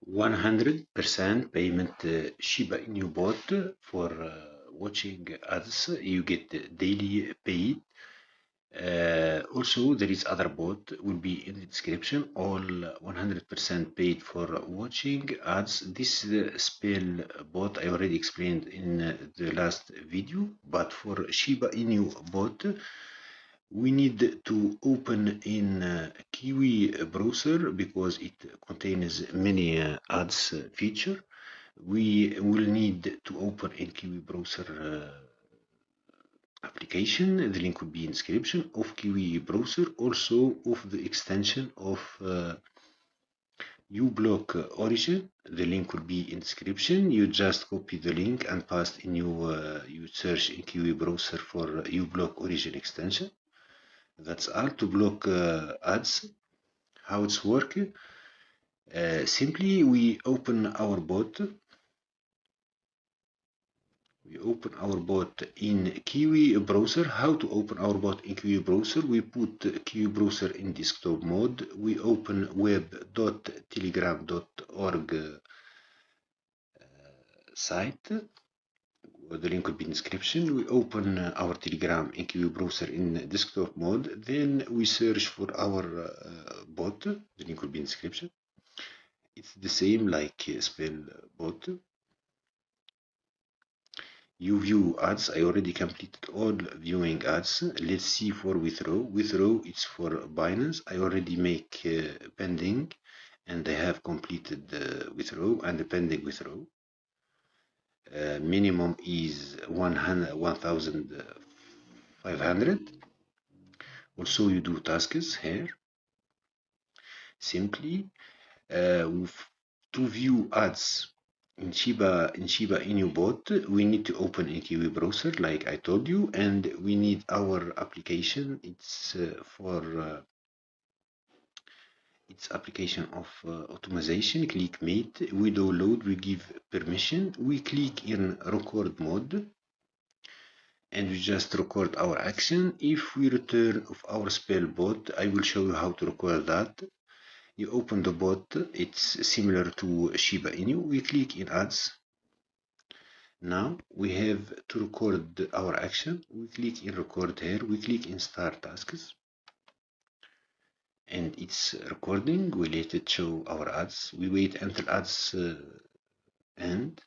100% payment Shiba Inu bot for watching ads. You get daily paid. Also, there is other bot will be in the description. All 100% paid for watching ads. This spell bot I already explained in the last video, but for Shiba Inu bot, we need to open in Kiwi browser because it contains many ads feature. We will need to open in Kiwi browser application. The link will be in description of Kiwi browser, also of the extension of Ublockorigin. The link will be in description. You just copy the link and paste in you search in Kiwi browser for Ublockorigin extension. That's all to block ads. How it's work? Simply we open our bot. We open our bot in Kiwi browser. How to open our bot in Kiwi browser? We put Kiwi browser in desktop mode. We open web.telegram.org site. The link will be in the description. We open our Telegram in Kiwi browser in desktop mode. Then we search for our bot. The link will be in the description. It's the same like spell bot. You view ads. I already completed all viewing ads. Let's see for withdraw. Withdraw it's for Binance. I already make pending, and I have completed the withdraw and the pending withdraw. Minimum is 1,500. Also, you do tasks here. Simply, to view ads in Shiba Inu bot, we need to open a Kiwi browser, like I told you, and we need our application. It's for its application of optimization, Clickmate. We download, we give permission, we click in record mode, and we just record our action. If we return of our spell bot, I will show you how to record that. You open the bot, it's similar to Shiba Inu. We click in ads. Now we have to record our action. We click in record here. We click in start tasks. And it's recording. We let it show our ads. We wait until ads end.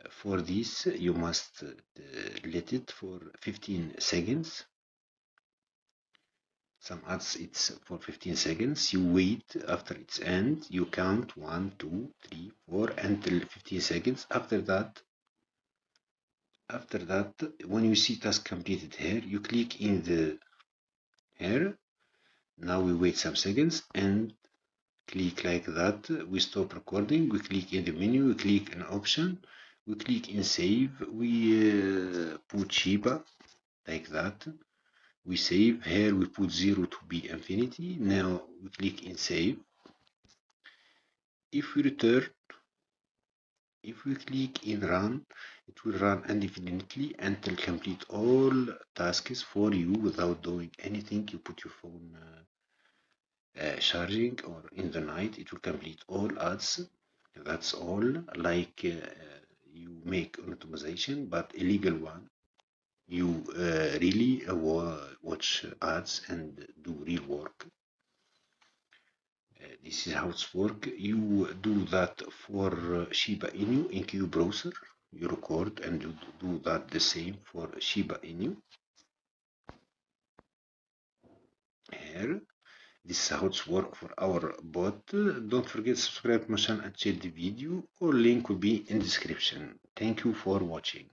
For this, you must let it for 15 seconds. Some ads it's for 15 seconds. You wait after its end. You count 1, 2, 3, 4 until 15 seconds. After that, when you see task completed here, you click in the here. Now we wait some seconds and click like that. We stop recording. We click in the menu. We click an option. We click in save. We put Shiba like that. We save here. We put 0 to be infinity. Now we click in save. If we return, if we click in run, it will run indefinitely until complete all tasks for you without doing anything. You put your phone charging, or in the night it will complete all ads. That's all. Like you make an optimization, but illegal one. You really watch ads and do real work. This is how it's work. You do that for Shiba Inu in Kiwi browser. You record and you do that the same for Shiba Inu. Here, this is how it's work for our bot. Don't forget to subscribe to my channel and share the video. Or link will be in description. Thank you for watching.